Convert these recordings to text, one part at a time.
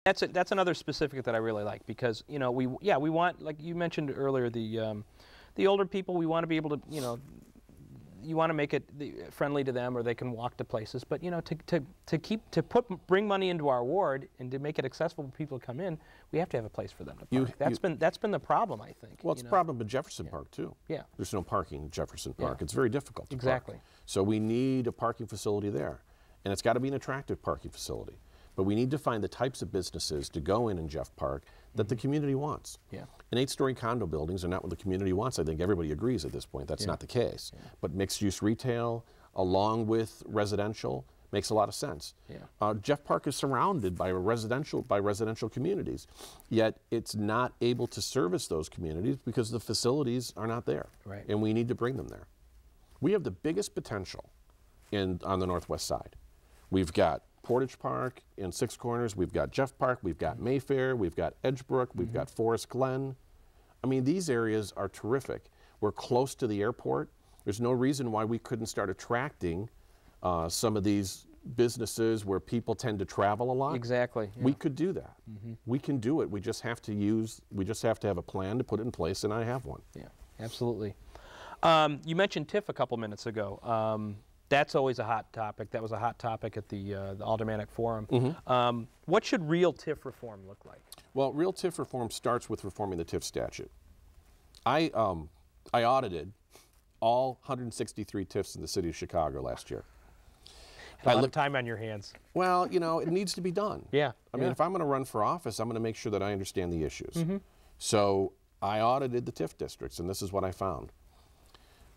That's another specific that I really like, because we want, like you mentioned earlier, the older people, we want to be able to, you want to make it friendly to them, or they can walk to places. But bring money into our ward and to make it accessible for people to come in, we have to have a place for them to park. That's been the problem, I think. Well, it's a problem in Jefferson Park too. Yeah. There's no parking in Jefferson Park. It's very difficult to Exactly. park. So we need a parking facility there, and it's got to be an attractive parking facility. But we need to find the types of businesses to go in Jeff Park that the community wants. Yeah. And 8-story condo buildings are not what the community wants. I think everybody agrees at this point that's not the case. Yeah. But mixed-use retail, along with residential, makes a lot of sense. Yeah. Jeff Park is surrounded by residential communities, yet it's not able to service those communities because the facilities are not there. Right. And we need to bring them there. We have the biggest potential on the northwest side. We've got Portage Park in Six Corners, we've got Jeff Park, we've got Mayfair, we've got Edgebrook, we've got Forest Glen. I mean, these areas are terrific. We're close to the airport. There's no reason why we couldn't start attracting some of these businesses where people tend to travel a lot. Exactly. Yeah. We could do that. We can do it. We just have to have a plan to put it in place, and I have one. Yeah, absolutely. You mentioned TIF a couple minutes ago. That's always a hot topic. That was a hot topic at the Aldermanic Forum. What should real TIF reform look like? Well, real TIF reform starts with reforming the TIF statute. I audited all 163 TIFs in the city of Chicago last year. A lot of time on your hands. Well, it needs to be done. Yeah. I mean, if I'm going to run for office, I'm going to make sure that I understand the issues. So I audited the TIF districts, and this is what I found.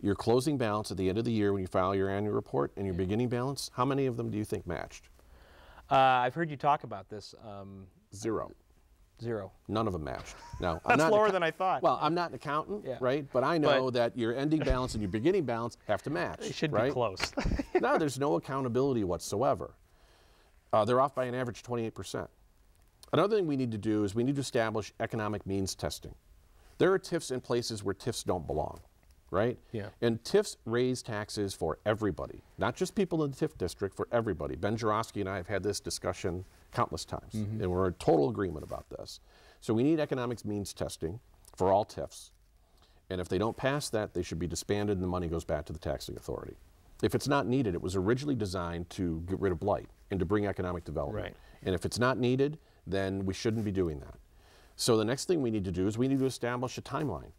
Your closing balance at the end of the year when you file your annual report and your beginning balance, how many of them do you think matched? I've heard you talk about this. Zero. Zero. None of them matched. Now, That's lower than I thought. Well, I'm not an accountant, right? But I know that your ending balance and your beginning balance have to match. They should be close. No, there's no accountability whatsoever. They're off by an average 28%. Another thing we need to do is we need to establish economic means testing. There are TIFs in places where TIFs don't belong. Right? Yeah. And TIFs raise taxes for everybody, not just people in the TIF district, for everybody. Ben Jarofsky and I have had this discussion countless times, and we're in total agreement about this. So we need economic means testing for all TIFs. And if they don't pass that, they should be disbanded and the money goes back to the taxing authority. If it's not needed, it was originally designed to get rid of blight and to bring economic development. Right. And if it's not needed, then we shouldn't be doing that. So the next thing we need to do is we need to establish a timeline.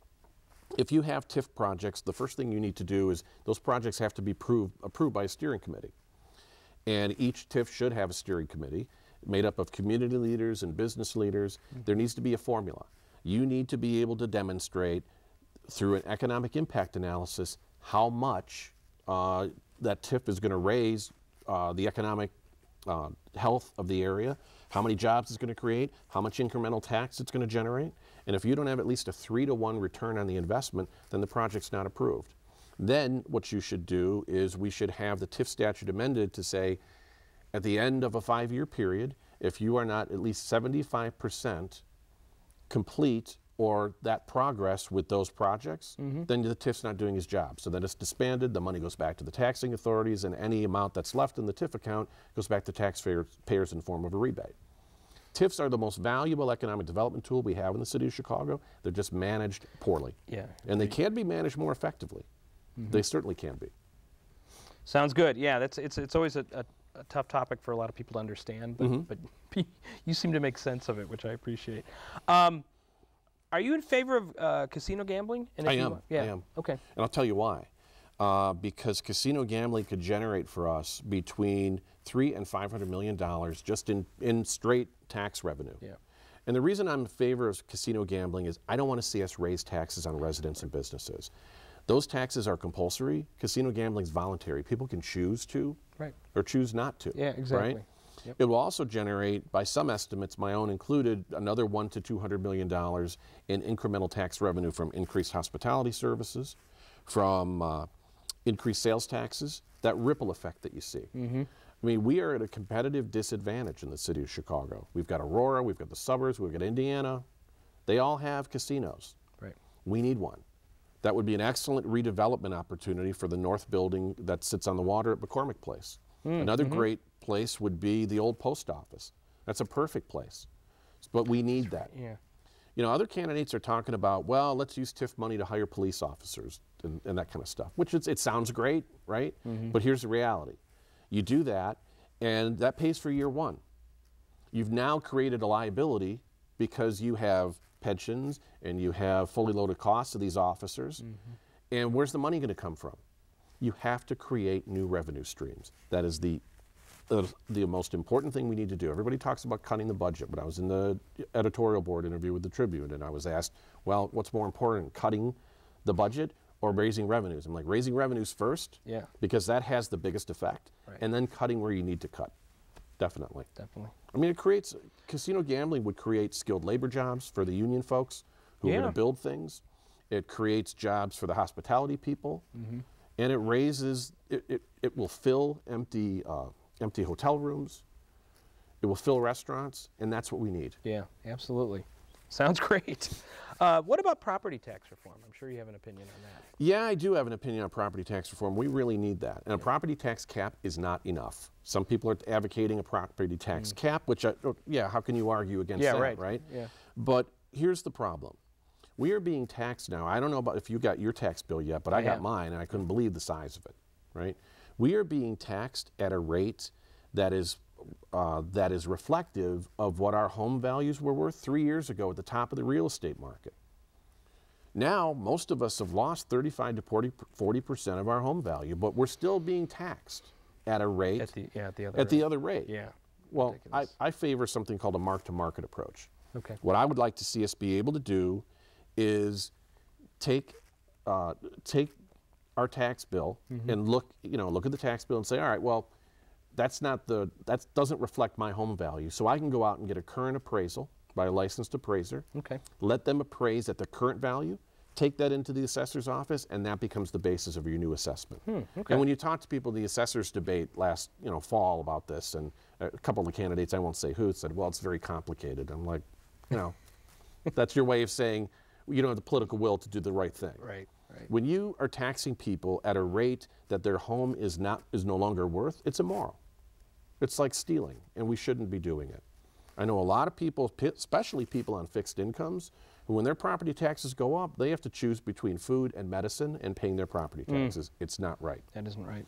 If you have TIF projects, the first thing you need to do is those projects have to be approved by a steering committee. And each TIF should have a steering committee made up of community leaders and business leaders. There needs to be a formula. You need to be able to demonstrate through an economic impact analysis how much that TIF is going to raise the economic health of the area, how many jobs it's going to create, how much incremental tax it's going to generate. And if you don't have at least a 3-to-1 return on the investment, then the project's not approved. Then what you should do is we should have the TIF statute amended to say at the end of a 5-year period, if you are not at least 75% complete or that progress with those projects, then the TIF's not doing his job. So then it's disbanded, the money goes back to the taxing authorities, and any amount that's left in the TIF account goes back to taxpayers in the form of a rebate. TIFs are the most valuable economic development tool we have in the city of Chicago. They're just managed poorly. Yeah. And they can be managed more effectively. They certainly can be. Sounds good. Yeah, it's always a tough topic for a lot of people to understand, but you seem to make sense of it, which I appreciate. Are you in favor of casino gambling? And I am. Yeah. I am. Okay. And I'll tell you why. Because casino gambling could generate for us between $300 and $500 million just in straight tax revenue. Yeah. And the reason I'm in favor of casino gambling is I don't want to see us raise taxes on residents and businesses. Those taxes are compulsory. Casino gambling is voluntary. People can choose to or choose not to. Yeah, exactly. Right? Yep. It will also generate, by some estimates, my own included, another $100 to $200 million in incremental tax revenue from increased hospitality services, from increased sales taxes, that ripple effect that you see. I mean, we are at a competitive disadvantage in the city of Chicago. We've got Aurora, we've got the suburbs, we've got Indiana. They all have casinos. Right. We need one. That would be an excellent redevelopment opportunity for the north building that sits on the water at McCormick Place. Another great place would be the old post office. That's a perfect place. But we need that. Yeah. You know, other candidates are talking about, well, let's use TIF money to hire police officers and that kind of stuff, which it sounds great, right? But here's the reality. You do that, and that pays for year one. You've now created a liability because you have pensions and you have fully loaded costs of these officers. And where's the money going to come from? You have to create new revenue streams. That is the most important thing we need to do. Everybody talks about cutting the budget, but I was in the editorial board interview with the Tribune, and I was asked, well, what's more important, cutting the budget or raising revenues? I'm like, raising revenues first, because that has the biggest effect, and then cutting where you need to cut, definitely. Definitely. I mean, casino gambling would create skilled labor jobs for the union folks who are going to build things. It creates jobs for the hospitality people, and it raises, it will fill empty hotel rooms. It will fill restaurants, and that's what we need. Yeah, absolutely. Sounds great. What about property tax reform? I'm sure you have an opinion on that. Yeah, I do have an opinion on property tax reform. We really need that. And a property tax cap is not enough. Some people are advocating a property tax cap, which, how can you argue against that, right? Yeah. But here's the problem. We are being taxed now. I don't know about if you got your tax bill yet, but I got mine, and I couldn't believe the size of it, right? We are being taxed at a rate that is reflective of what our home values were worth 3 years ago at the top of the real estate market. Now, most of us have lost 35 to 40% of our home value, but we're still being taxed at a rate at the other rate. Yeah. Well, I favor something called a mark-to-market approach. Okay. What I would like to see us be able to do is take our tax bill and look at the tax bill and say, all right, well, that doesn't reflect my home value. So I can go out and get a current appraisal by a licensed appraiser. Okay. Let them appraise at the current value, take that into the assessor's office, and that becomes the basis of your new assessment. Okay. And when you talk to people, the assessors debate last fall about this, and a couple of the candidates, I won't say who, said, well, it's very complicated. I'm like, that's your way of saying you don't have the political will to do the right thing. Right. Right. When you are taxing people at a rate that their home is no longer worth, it's immoral. It's like stealing, and we shouldn't be doing it. I know a lot of people, especially people on fixed incomes, who when their property taxes go up, they have to choose between food and medicine and paying their property taxes. It's not right. That isn't right.